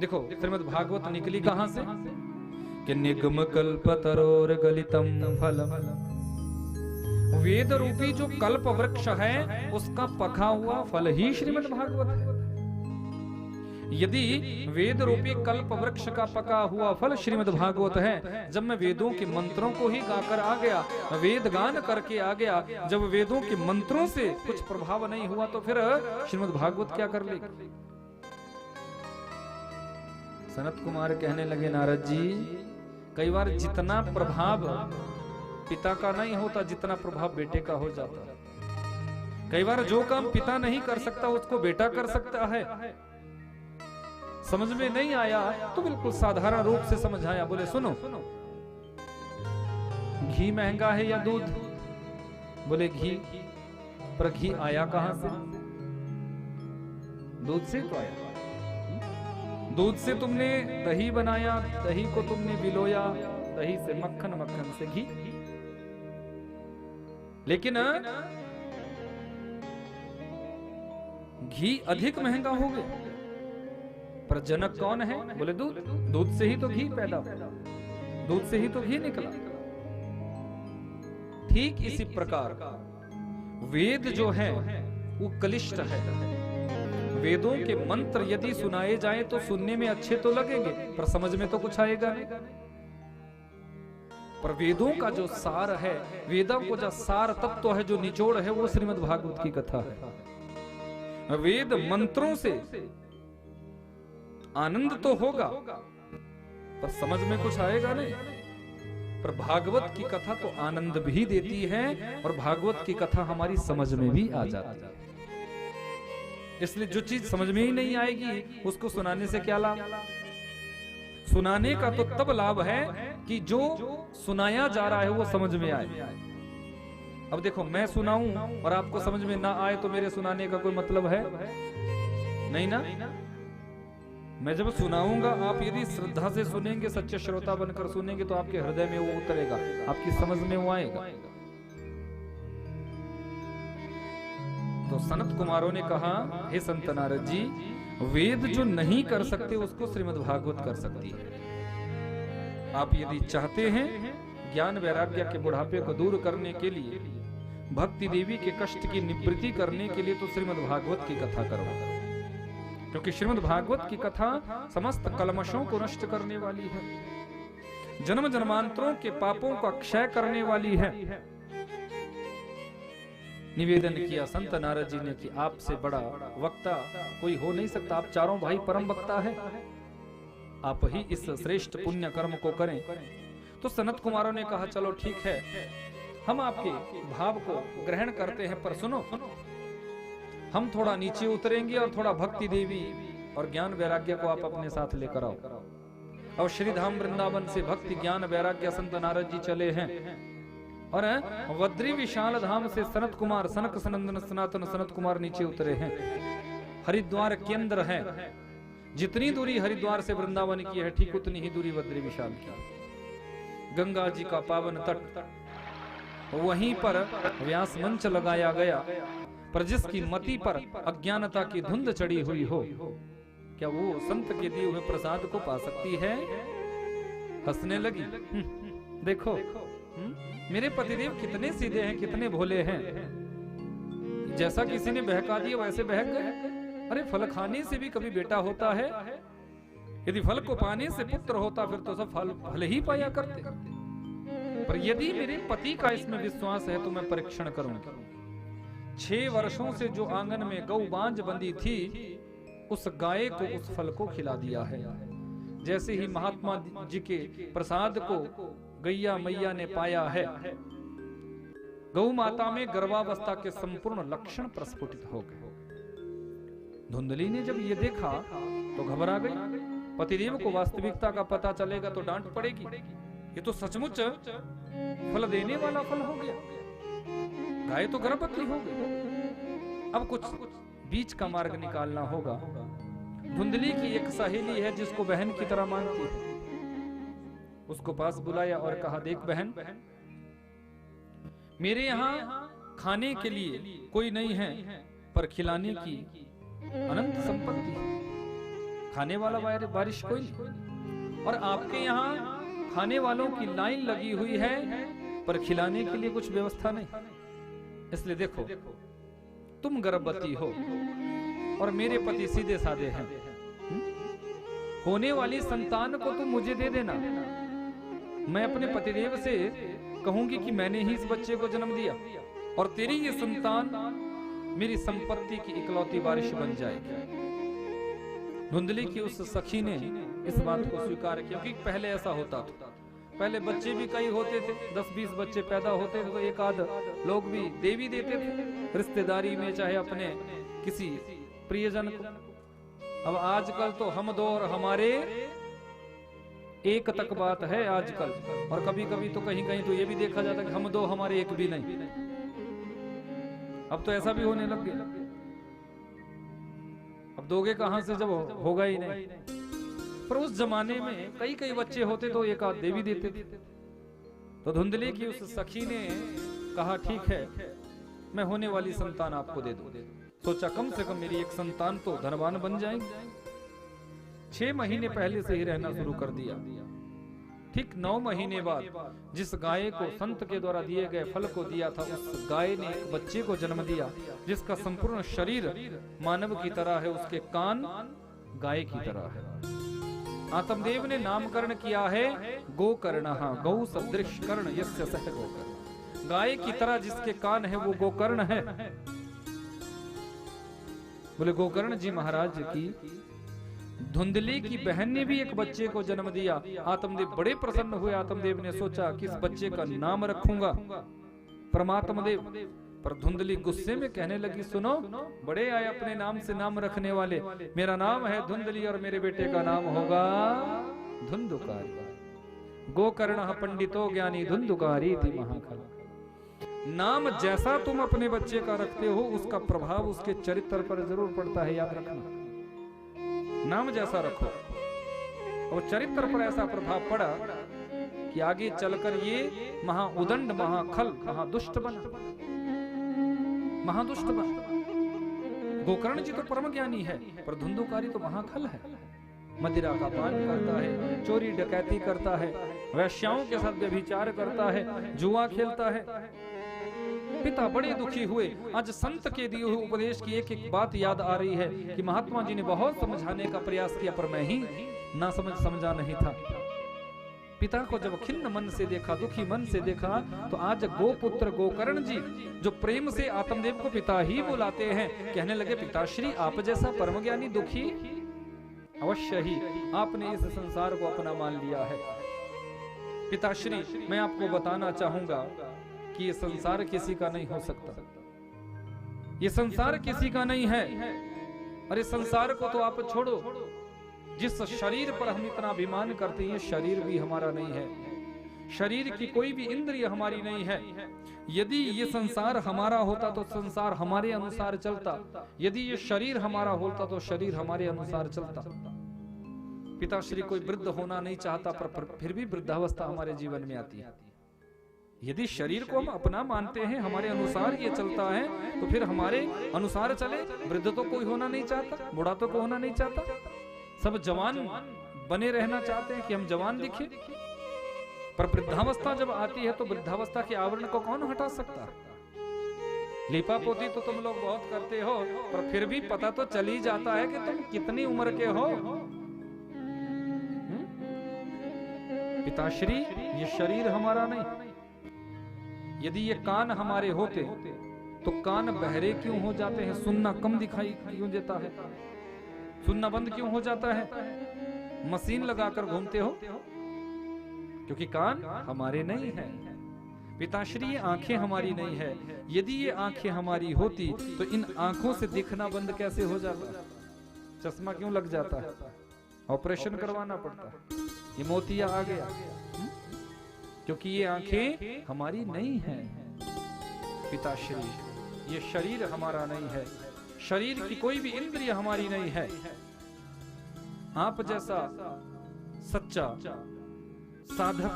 देखो श्रीमद् भागवत निकली कहां से कि निगम कल्पतरोर गलितम फलम। वेद रूपी जो कल्प वृक्ष है उसका पका हुआ फल ही श्रीमद् भागवत है। यदि वेद रूपी कल्प वृक्ष का पका हुआ फल श्रीमद् भागवत है, जब मैं वेदों के मंत्रों को ही गाकर आ गया, वेद गान करके आ गया, जब वेदों के मंत्रों से कुछ प्रभाव नहीं हुआ तो फिर श्रीमद् भागवत क्या कर लेगी? सनत कुमार कहने लगे, नारद जी कई बार जितना प्रभाव पिता का नहीं होता, जितना प्रभाव बेटे का हो जाता। कई बार जो काम पिता नहीं कर सकता उसको बेटा कर सकता है। समझ में नहीं आया तो बिल्कुल साधारण रूप से समझाया। बोले सुनो, घी महंगा है या दूध? बोले घी। पर घी आया कहां से? दूध से तो आया। दूध से तुमने दही बनाया, दही को तुमने बिलोया, दही से मक्खन, मक्खन से घी। लेकिन घी अधिक महंगा हो गया, पर जनक कौन है? बोले दूध। दूध से ही तो घी पैदा हुआ, दूध से ही तो घी निकला। ठीक इसी प्रकार वेद जो है वो कलिष्ठ है। वेदों के मंत्र यदि सुनाए जाए तो सुनने में अच्छे तो लगेंगे, पर समझ में तो कुछ आएगा नहीं। पर वेदों का जो सार है, वेदों को जो सार तत्व है, जो निचोड़ है, वो श्रीमद् भागवत की कथा है। वेद मंत्रों से आनंद तो होगा, पर समझ में कुछ आएगा नहीं। पर भागवत की कथा तो आनंद भी देती है, और भागवत की कथा हमारी समझ में भी आ जाती है। इसलिए जो चीज समझ में ही नहीं आएगी उसको सुनाने से क्या लाभ? सुनाने का तो तब लाभ है कि जो सुनाया जा रहा है वो समझ में आए। अब देखो, मैं सुनाऊं और आपको समझ में ना आए तो मेरे सुनाने का कोई मतलब है नहीं ना। मैं जब सुनाऊंगा, आप यदि श्रद्धा से सुनेंगे, सच्चे श्रोता बनकर सुनेंगे, तो आपके हृदय में वो उतरेगा, आपकी समझ में वो आएगा। तो सनत कुमारों ने कहा, हे संत नारद जी, वेद जो नहीं कर सकते उसको श्रीमद् भागवत कर सकती है। आप यदि चाहते हैं ज्ञान वैराग्य के बुढ़ापे को दूर करने के लिए, भक्ति देवी के कष्ट की निवृत्ति करने के लिए, तो श्रीमद् भागवत की कथा करो, क्योंकि श्रीमद् भागवत की कथा समस्त कलमशों को नष्ट करने वाली है, जन्म जन्मांतरों के पापों का क्षय करने वाली है। निवेदन किया संत नारद जी ने कि आपसे बड़ा वक्ता कोई हो नहीं सकता, आप चारों भाई परम वक्ता है, आप ही इस श्रेष्ठ पुण्य कर्म को करें। तो सनत कुमारों ने कहा, चलो ठीक है, हम आपके भाव को ग्रहण करते हैं, पर सुनो, हम थोड़ा नीचे उतरेंगे और थोड़ा भक्ति देवी और ज्ञान वैराग्य को आप अपने साथ लेकर आओ। और श्रीधाम वृंदावन से भक्ति ज्ञान वैराग्य संत नारद जी चले हैं, और वद्री विशाल धाम से सनत कुमार, सनक सनंदन सनातन सनत कुमार नीचे उतरे हैं। हरिद्वार केंद्र है, जितनी दूरी हरिद्वार से वृंदावन की है, ठीक उतनी ही दूरी वद्री विशाल की। गंगा जी का पावन तट, वहीं पर व्यास मंच लगाया गया, पर जिसकी मति पर अज्ञानता की धुंध चढ़ी हुई हो, क्या वो संत के दिए हुए प्रसाद को पा सकती है? हंसने लगी। देखो मेरे पतिदेव कितने सीधे हैं, कितने भोले हैं, जैसा किसी ने बहका दिया वैसे बहक गए। अरे फल खाने से भी कभी बेटा होता है? यदि फल को पाने से पुत्र होता फिर तो सब फल ही पाया करते। पर यदि मेरे पति का इसमें विश्वास है तो मैं परीक्षण करूंगा। 6 वर्षों से जो आंगन में गौ बांझ बंधी थी, उस गाय को उस फल को खिला दिया है। जैसे ही महात्मा जी के प्रसाद को गैया मैया ने पाया है, गौ माता में गर्भावस्था के संपूर्ण लक्षण प्रस्फुटित हो गए। धुंधली ने जब ये देखा तो घबरा गई। पतिदेव को वास्तविकता का पता चलेगा तो डांट पड़ेगी। ये तो सचमुच फल देने वाला फल हो गया, गाय तो गर्भवती हो गई। अब कुछ बीच का मार्ग निकालना होगा। धुंधली की एक सहेली है जिसको बहन की तरह मानती है, उसको पास बुलाया और कहा, देख बहन, मेरे यहाँ खाने के लिए कोई नहीं है, पर खिलाने की अनंत संपत्ति है। खाने वाला बारिश कोई नहीं, और आपके यहाँ खाने वालों की लाइन लगी हुई है, पर खिलाने के लिए कुछ व्यवस्था नहीं। इसलिए देखो, तुम गर्भवती हो और मेरे पति सीधे साधे हैं, होने वाली संतान को तुम मुझे दे देना, मैं अपने पतिदेव से कहूंगी कि मैंने ही इस बच्चे को जन्म दिया और तेरी ये संतान मेरी संपत्ति की इकलौती वारिश बन जाएगी। धुंधली की उस सखी ने इस बात को स्वीकार किया, क्योंकि पहले ऐसा होता था, पहले बच्चे भी कई होते थे, 10-20 बच्चे पैदा होते थे तो एक आध लोग भी दे भी देते थे रिश्तेदारी में, चाहे अपने किसी प्रियजन को। अब आजकल तो हम दो और हमारे एक तक बात है आजकल, और कभी कभी तो कहीं कहीं तो ये भी देखा जाता है कि हम दो हमारे एक भी नहीं। अब तो ऐसा भी होने लग गया, अब दोगे कहां से जब होगा ही नहीं। पर उस जमाने में कई कई बच्चे होते तो एक आध दे भी देते थे। तो धुंधली की उस सखी ने कहा ठीक है, मैं होने वाली संतान आपको दे दूं। सोचा कम से कम मेरी एक संतान तो धनवान बन जाएगी। 6 महीने पहले से ही रहना शुरू कर दिया। ठीक 9 महीने बाद जिस गाय को संत के द्वारा दिए गए फल को दिया था, उस गाय ने एक बच्चे को जन्म दिया जिसका संपूर्ण शरीर मानव की तरह है, उसके कान गाय की तरह है। आत्मदेव ने नामकरण किया है गोकर्ण, गौ सदृश कर्ण यस्य सह गोकर्ण। गाय की तरह जिसके कान है वो गोकर्ण है। बोले गोकर्ण जी महाराज की धुंधली की बहन ने भी एक बच्चे को जन्म दिया। आत्मदेव बड़े प्रसन्न हुए। आत्मदेव ने सोचा किस बच्चे का नाम रखूंगा परमात्मदेव। पर धुंधली गुस्से में कहने लगी, सुनो, बड़े आए अपने नाम से नाम रखने वाले, मेरा नाम है धुंधली और मेरे बेटे का नाम होगा धुंधुकारी। गोकर्ण पंडितो ज्ञानी धुंधुकारी थी महाकाल। नाम जैसा तुम अपने बच्चे का रखते हो उसका प्रभाव उसके चरित्र पर जरूर पड़ता है, याद रखना। नाम जैसा रखो और चरित्र पर ऐसा प्रभाव पड़ा कि आगे चलकर ये महाउदंड, महाखल, महादुष्ट बना, महादुष्ट बना। गोकर्ण जी तो परम ज्ञानी है, पर धुंधुकारी तो महाखल है। मदिरा का पान करता है, चोरी डकैती करता है, वैश्याओं के साथ व्यभिचार करता है, जुआ खेलता है। पिता बड़े दुखी हुए। आज संत के दिए हुए उपदेश की एक एक बात याद आ रही है कि महात्मा जी ने बहुत समझाने का प्रयास किया, पर मैं ही ना समझा नहीं था। पिता को जब खिन्न मन से देखा, दुखी मन से देखा, तो आज गोपुत्र गोकर्ण जी जो प्रेम से आत्मदेव को पिता ही बुलाते हैं, कहने लगे पिताश्री आप जैसा परम ज्ञानी दुखी अवश्य ही आपने इस संसार को अपना मान लिया है। पिताश्री मैं आपको बताना चाहूंगा कि ये संसार किसी का नहीं हो सकता, ये संसार किसी का नहीं है। अरे संसार को तो आप छोड़ो, जिस शरीर पर हम इतना अभिमान करते हैं शरीर भी हमारा नहीं है, शरीर की कोई भी इंद्रिय हमारी नहीं है। यदि ये संसार हमारा होता तो संसार हमारे अनुसार चलता, यदि ये शरीर हमारा होता तो शरीर हमारे अनुसार चलता। पिताश्री कोई वृद्ध होना नहीं चाहता, पर फिर भी वृद्धावस्था हमारे जीवन में आती है। यदि शरीर को हम अपना मानते हैं, हमारे अनुसार ये चलता है, तो फिर हमारे अनुसार चले। वृद्ध तो कोई होना नहीं चाहता, बूढ़ा तो कोई होना नहीं चाहता, सब जवान बने रहना चाहते हैं कि हम जवान दिखे। पर वृद्धावस्था जब आती है तो वृद्धावस्था के आवरण को कौन हटा सकता? लीपा पोती तो तुम लोग बहुत करते हो, पर फिर भी पता तो चल ही जाता है कि तुम कितनी उम्र के हो। पिताश्री ये शरीर हमारा नहीं। यदि ये कान हमारे होते तो कान बहरे क्यों हो जाते हैं? सुनना कम दिखाई क्यों देता है? सुनना बंद क्यों हो जाता है? मशीन लगाकर घूमते हो क्योंकि कान हमारे नहीं है। पिताश्री ये आंखें हमारी नहीं है। यदि ये आंखें हमारी होती तो इन आंखों से दिखना बंद कैसे हो जाता? चश्मा क्यों लग जाता है? ऑपरेशन करवाना पड़ता है। ये मोतिया आ गया क्योंकि ये आंखें हमारी नहीं है। पिताश्री ये शरीर हमारा नहीं है, शरीर की कोई भी इंद्रिय हमारी नहीं है। आप जैसा सच्चा साधक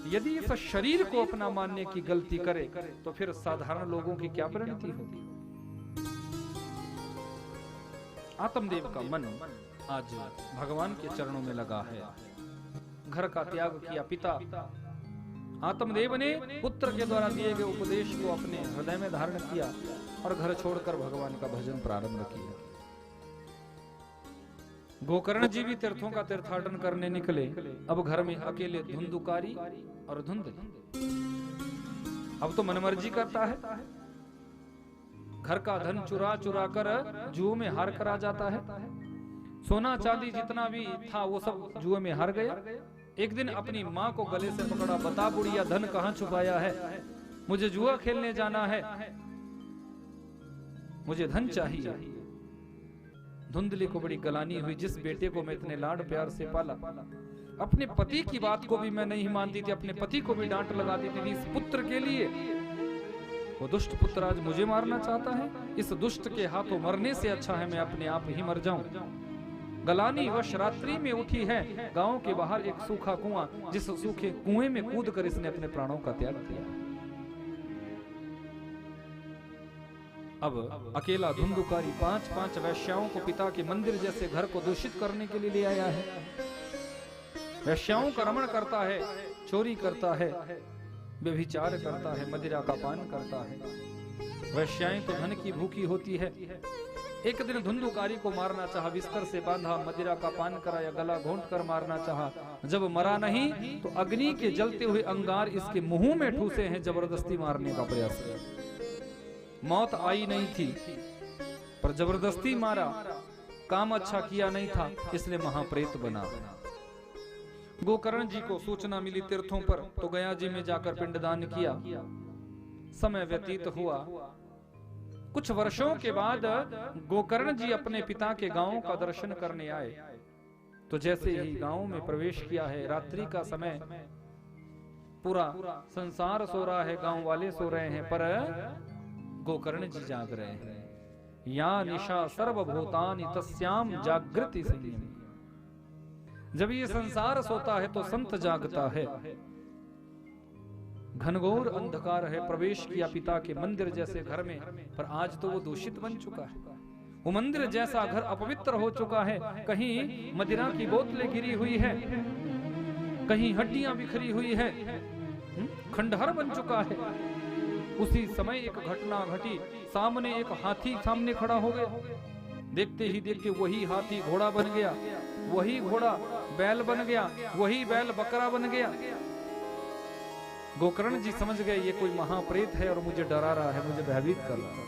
यदि इस शरीर को अपना मानने की गलती करे तो फिर साधारण लोगों की क्या परिणति होगी? आत्मदेव का मन आज भगवान के चरणों में लगा है। घर का त्याग किया पिता आत्मदेव ने पुत्र के द्वारा दिए गए उपदेश को अपने हृदय में धारण किया और घर छोड़कर भगवान का भजन प्रारंभ किया। गोकर्ण जी भी तीर्थों का तीर्थाटन करने निकले। अब घर में अकेले धुंधुकारी और धुंधली। अब तो मनमर्जी करता है, घर का धन चुरा चुरा कर जुए में हार कर आ जाता है। सोना चांदी जितना भी था वो सब जुए में हार गया। एक दिन अपनी माँ को गले से पकड़ा, बता बुढ़िया धन कहाँ छुपाया है, मुझे जुआ खेलने जाना है, मुझे धन चाहिए। धुंधली को बड़ी गलानी हुई, जिस बेटे को मैं इतने लाड प्यार से पाला, अपने पति की बात को भी मैं नहीं मानती थी, अपने पति को भी डांट लगा देती थी इस पुत्र के लिए। वो दुष्ट पुत्र आज मुझे मारना चाहता है, इस दुष्ट के हाथों मरने से अच्छा है मैं अपने आप ही मर जाऊं। गलानी वश रात्रि में उठी है, गांव के बाहर एक सूखा कुआं, जिस सूखे कुएं में कूद कर इसने अपने प्राणों का त्याग किया। अब अकेला धुंधुकारी 5-5 वैश्याओं को पिता के मंदिर जैसे घर को दूषित करने के लिए ले आया है। वैश्याओं का रमण करता है, चोरी करता है, व्यभिचार करता है, मदिरा का पान करता है। वैश्याएं तो धन की भूखी होती है। एक दिन धुंधुकारी को मारना चाहा, बिस्तर से बांधा, मदिरा का पान कराया, गला घोंट कर मारना चाहा। जब मरा नहीं तो अग्नि के जलते हुए अंगार इसके मुंह में ठूसे हैं, जबरदस्ती मारने का प्रयास किया। मौत आई नहीं थी पर जबरदस्ती मारा, काम अच्छा किया नहीं था इसलिए महाप्रेत बना। गोकर्ण जी को सूचना मिली तीर्थों पर, तो गया जी में जाकर पिंडदान किया। समय व्यतीत हुआ। कुछ वर्षों के बाद गोकर्ण जी अपने पिता के गांव का दर्शन करने आए। तो जैसे ही गांव में प्रवेश किया है, रात्रि का समय, पूरा संसार सो रहा है, गांव वाले सो रहे हैं, पर गोकर्ण जी जाग रहे हैं। या निशा सर्वभूतानि तस्याम जागृति संयम। जब ये संसार सोता है तो संत जागता है। घनघोर अंधकार है, प्रवेश किया पिता के मंदिर जैसे घर में, पर आज तो वो दूषित बन चुका है। वो मंदिर जैसा घर अपवित्र हो चुका है। कहीं मदिरा की बोतलें गिरी हुई है, कहीं हड्डियां बिखरी हुई है, खंडहर बन चुका है। उसी समय एक घटना घटी, सामने एक हाथी सामने खड़ा हो गया। देखते ही देखते वही हाथी घोड़ा बन गया, वही घोड़ा बैल बन गया, वही बैल बकरा बन गया। गोकर्ण जी समझ गए ये कोई महाप्रेत है और मुझे डरा रहा है, मुझे भयभीत कर रहा है।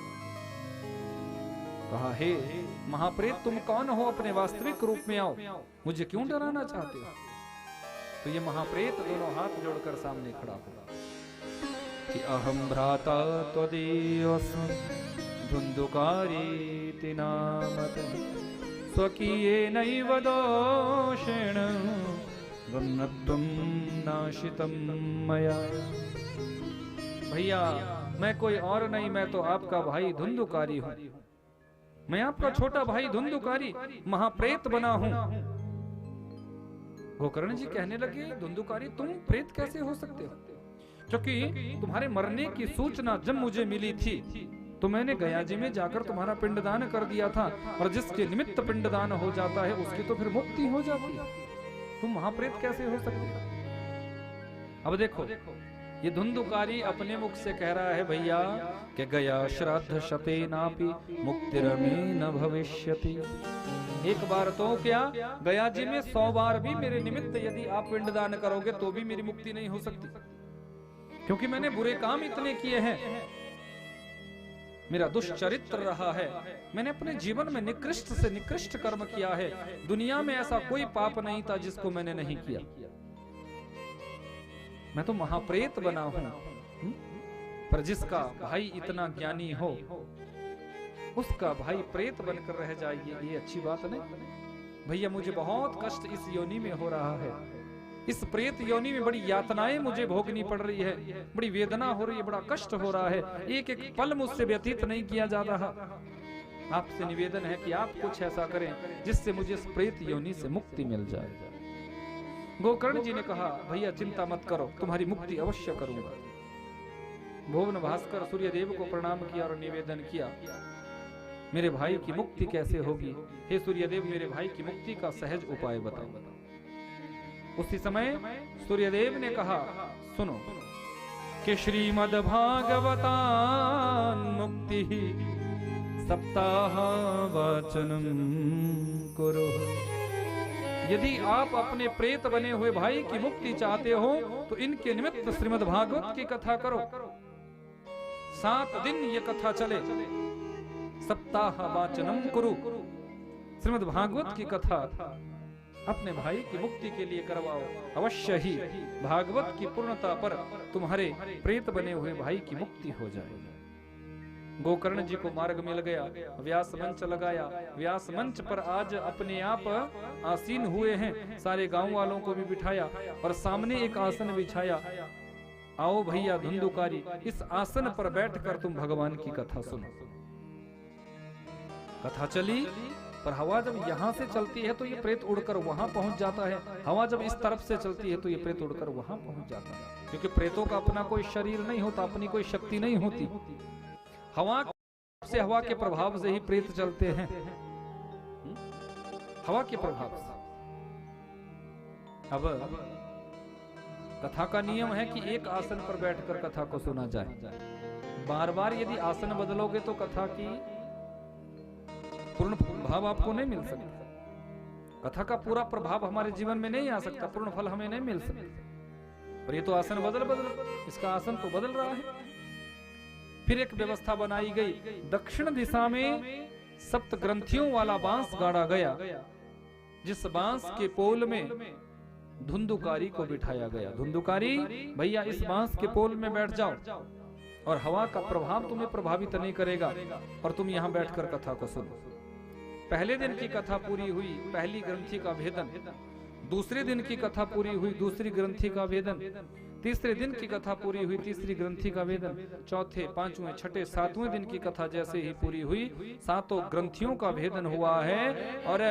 कहा, हे महाप्रेत तुम कौन हो, अपने वास्तविक रूप में आओ, मुझे क्यों डराना चाहते हो? तो ये महाप्रेत दोनों हाथ जोड़कर सामने खड़ा हुआ कि अहम भ्राता त्वदीयोऽस्मि धुंधुकारीति नामतः स्वकीयेनैव दोषेण गम्यत्वं नाशितं मया। भैया मैं कोई और नहीं, मैं तो आपका भाई धुंधुकारी हूँ। मैं आपका छोटा भाई धुंधुकारी महाप्रेत बना हूँ। गोकर्ण जी कहने लगे, धुंधुकारी तुम प्रेत कैसे हो सकते हो? क्योंकि तुम्हारे मरने की सूचना जब मुझे मिली थी तो मैंने गया जी में जाकर तुम्हारा पिंडदान कर दिया था, और जिसके निमित्त पिंडदान हो जाता है उसकी तो फिर मुक्ति हो जाती है। तुम महाप्रेत कैसे हो सकते हो? अब देखो ये धुंधुकारी अपने मुख से कह रहा है भैया कि गया श्राद्ध शते नापि मुक्तिरमे न भविष्यति। एक बार तो क्या, गया जी में 100 बार भी मेरे निमित्त यदि आप पिंडदान करोगे तो भी मेरी मुक्ति नहीं हो सकती, क्योंकि मैंने बुरे काम इतने किए हैं, मेरा दुष्चरित्र रहा है, मैंने अपने जीवन में निकृष्ट से निकृष्ट कर्म किया है। दुनिया में ऐसा कोई पाप नहीं था जिसको मैंने नहीं किया। मैं तो महाप्रेत बना हूं। पर जिसका भाई इतना ज्ञानी हो उसका भाई प्रेत बनकर रह जाए, ये अच्छी बात नहीं। भैया मुझे बहुत कष्ट इस योनि में हो रहा है, इस प्रेत योनि में बड़ी यातनाएं मुझे भोगनी पड़ रही है, बड़ी वेदना हो रही है, बड़ा कष्ट हो रहा है, एक एक पल मुझसे व्यतीत नहीं किया जा रहा। आपसे निवेदन है कि आप कुछ ऐसा करें जिससे मुझे इस प्रेत योनि से मुक्ति मिल जाए। गोकर्ण जी ने कहा, भैया चिंता मत करो, तुम्हारी मुक्ति अवश्य करूंगा। भुवन भास्कर सूर्यदेव को प्रणाम किया और निवेदन किया, मेरे भाई की मुक्ति कैसे होगी? हे सूर्यदेव, मेरे भाई की मुक्ति का सहज उपाय बताओ। उसी समय सूर्यदेव ने कहा, सुनो कि श्रीमद् भागवतान् मुक्ति सप्ताह वाचनम कुरु। यदि आप अपने प्रेत बने हुए भाई की मुक्ति चाहते हो तो इनके निमित्त श्रीमद् भागवत की कथा करो। 7 दिन ये कथा चले, सप्ताह वाचनम कुरु। श्रीमद् भागवत की कथा अपने भाई की मुक्ति के लिए करवाओ, अवश्य ही भागवत की पूर्णता पर तुम्हारे प्रेत बने हुए भाई की मुक्ति हो जाएगी। गोकर्ण जी को मार्ग मिल गया, व्यास मंच लगाया। व्यास मंच पर आज अपने आप आसीन हुए हैं, सारे गांव वालों को भी बिठाया और सामने एक आसन बिछाया। आओ भैया धुंधुकारी, इस आसन पर बैठकर तुम भगवान की कथा सुनो। कथा चली, पर हवा जब यहाँ से चलती है तो ये प्रेत उड़कर वहां पहुंच जाता है, हवा जब इस तरफ से चलती है तो ये प्रेत उड़कर वहां पहुंच जाता है। क्योंकि प्रेतों का अपना कोई शरीर नहीं होता, अपनी कोई शक्ति नहीं होती। हवा से, हवा के प्रभाव से ही प्रेत चलते हैं, हवा के प्रभाव से। अब कथा का नियम है कि एक आसन पर बैठकर कथा को सुना जाए। बार बार यदि आसन बदलोगे तो कथा की पूर्ण भाव आपको नहीं मिल सकता, कथा का पूरा प्रभाव हमारे जीवन में नहीं आ सकता, पूर्ण फल हमें नहीं मिल सकता। पर ये तो आसन बदल इसका आसन तो बदल रहा है। फिर एक व्यवस्था बनाई गई, दक्षिण दिशा में 7 ग्रंथियों वाला बांस गाड़ा गया, जिस बांस के पोल में धुंधुकारी को बिठाया गया। धुंधुकारी भैया इस बांस के पोल में बैठ जाओ और हवा का प्रभाव तुम्हें प्रभावित नहीं करेगा और तुम यहाँ बैठकर कथा को सुनो। पहले दिन की कथा पूरी हुई, पहली ग्रंथि का भेदन। दूसरे दिन की कथा पूरी हुई, दूसरी ग्रंथि का भेदन। तीसरे दिन की कथा पूरी हुई, तीसरी ग्रंथि का भेदन। चौथे, पांचवें, छठे, 7वें दिन की कथा जैसे ही पूरी हुई, 7 ग्रंथियों का भेदन हुआ है। और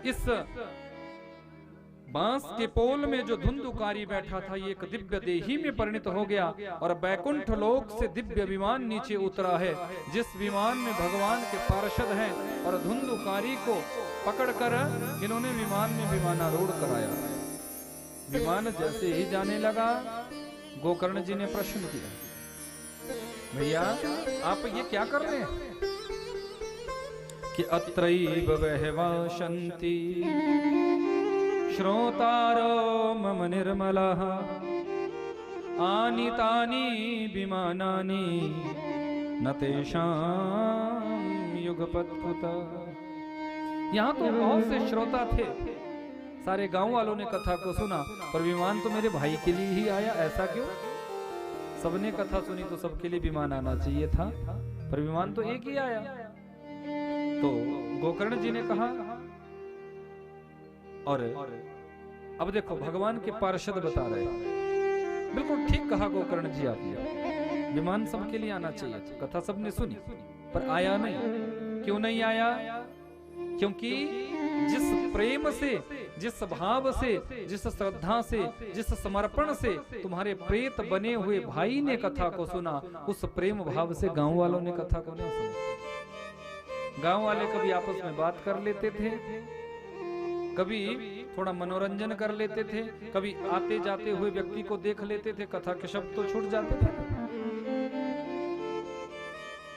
इस बांस के पोल में जो धुंधुकारी बैठा था ये एक दिव्य देही में परिणित हो गया और बैकुंठ लोक से दिव्य विमान नीचे उतरा है, जिस विमान में भगवान के पार्षद हैं। और धुंधुकारी को पकड़कर इन्होंने विमान में विमानारूढ़ कराया। विमान जैसे ही जाने लगा, गोकर्ण जी ने प्रश्न किया, भैया आप ये क्या कर रहे हैं? कि अत्रैव वहवाशन्ति श्रोतारो मम निर्मलः आनीतानि विमानानि न तेषां युगपत्कुतः। यहाँ तो बहुत से श्रोता थे, सारे गांव वालों ने कथा को सुना, पर विमान तो मेरे भाई के लिए ही आया, ऐसा क्यों? सबने कथा सुनी तो सबके लिए विमान आना चाहिए था, पर विमान तो एक ही आया। तो गोकर्ण जी ने कहा, और अब देखो भगवान के पार्षद बता रहे, बिल्कुल ठीक कहा गोकर्ण जी आपने, विमान सबके लिए आना चाहिए था। कथा सबने सुनी पर आया नहीं। क्यों नहीं आया? क्योंकि जिस प्रेम से, जिस भाव से, जिस श्रद्धा से, जिस समर्पण से तुम्हारे प्रेत बने हुए भाई ने कथा को सुना, उस प्रेम भाव से गांव वालों ने कथा को नहीं सुना। गांव वाले कभी आपस में बात कर लेते थे, कभी थोड़ा मनोरंजन कर लेते थे, कभी आते जाते हुए व्यक्ति को देख लेते थे, कथा के शब्द तो छूट जाते थे।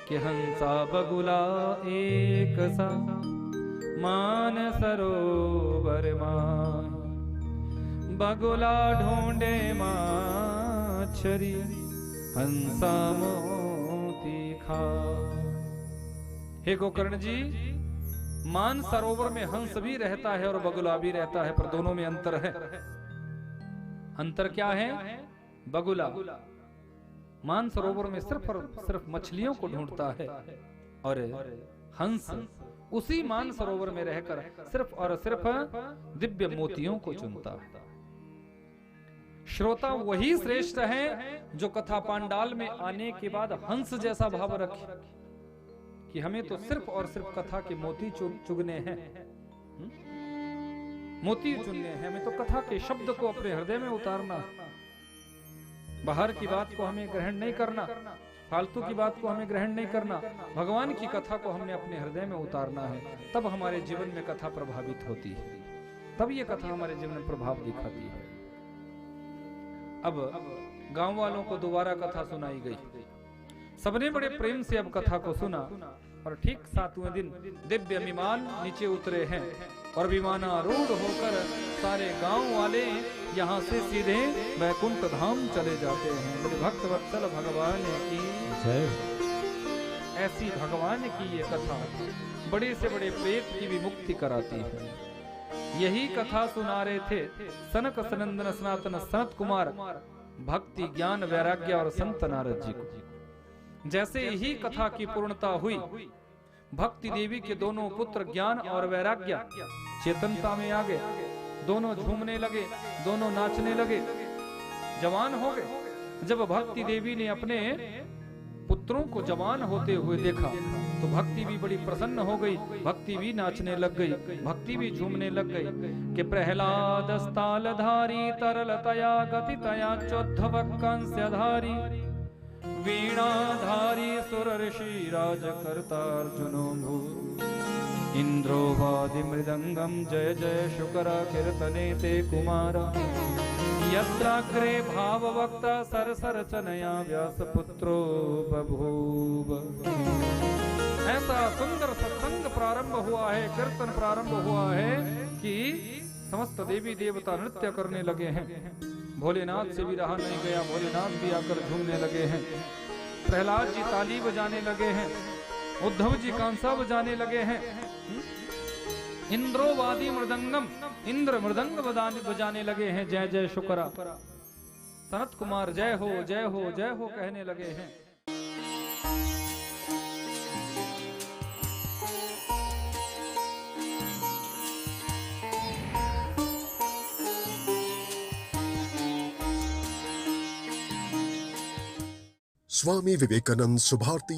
कि हंसा बगुला एक सा मान सरोवर मान, बगुला ढूंढे माछरी हंसा मोती खा। हे गोकर्ण जी, मान सरोवर में हंस भी रहता है और बगुला भी रहता है, पर दोनों में अंतर है। अंतर क्या है? बगुला मान सरोवर में सिर्फ और सिर्फ मछलियों को ढूंढता है और हंस उसी मान सरोवर में रहकर सिर्फ और सिर्फ दिव्य मोतियों को चुनता है। श्रोता वही श्रेष्ठ है जो कथा पांडाल में आने के बाद हंस जैसा भाव रखे कि हमें तो सिर्फ और सिर्फ कथा के मोती चुगने हैं, मोती चुनने हैं, हमें तो कथा के शब्द को अपने हृदय में उतारना है। बाहर की बात को हमें ग्रहण नहीं करना, फालतू की बात को हमें ग्रहण नहीं करना, भगवान की कथा को हमने अपने हृदय में उतारना है। तब हमारे जीवन में कथा प्रभावित होती है, तब ये कथा हमारे जीवन में प्रभाव दिखाती है। अब गांव वालों को दोबारा कथा सुनाई गई, सबने बड़े प्रेम से अब कथा को सुना और ठीक 7वें दिन दिव्य विमान नीचे उतरे हैं और विमानारूढ़ होकर सारे गांव वाले यहाँ से सीधे वैकुंठ धाम चले जाते हैं। मेरे भक्त वत्सल भगवान की जय। ऐसी भगवान की ये कथा बड़े से बड़े प्रेत की भी मुक्ति कराती है। यही कथा सुना रहे थे सनक सनंदन सनातन सनत कुमार भक्ति ज्ञान वैराग्य और संत नारद जी को। जैसे यही कथा की पूर्णता हुई, भक्ति देवी के दोनों पुत्र ज्ञान और वैराग्य चेतनता में आ गए, दोनों झूमने लगे, दोनों नाचने लगे, जवान हो गए। जब भक्ति देवी ने अपने पुत्रों को जवान होते हुए देखा तो भक्ति भी बड़ी प्रसन्न हो गई, भक्ति भी नाचने लग गई, भक्ति भी झूमने लग गई कि प्रहलाद स्थालधारी तरलतया गतितया चौद्धव कंस्यधारी वीणाधारी सुर ऋषि राजकर्तार्जुनो भू इंद्रो वादि मृदंगम जय जय शुकरा कीर्तने ते कुमारा यत्राग्रे भाववक्ता सरसर चनया व्यासपुत्रो बभूव। ऐसा सुंदर सत्संग प्रारंभ हुआ है, कीर्तन प्रारंभ हुआ है कि समस्त देवी देवता नृत्य करने लगे हैं। भोलेनाथ से भी रहा नहीं गया, भोलेनाथ भी आकर झूमने लगे हैं। प्रहलाद जी ताली बजाने लगे हैं, उद्धव जी कांसा बजाने लगे हैं। इंद्रोवादी मृदंगम, इंद्र मृदंग बजाने लगे हैं, जय जय शुकरा। सनत कुमार जय हो जय हो जय हो कहने लगे हैं। स्वामी विवेकानंद सुभारती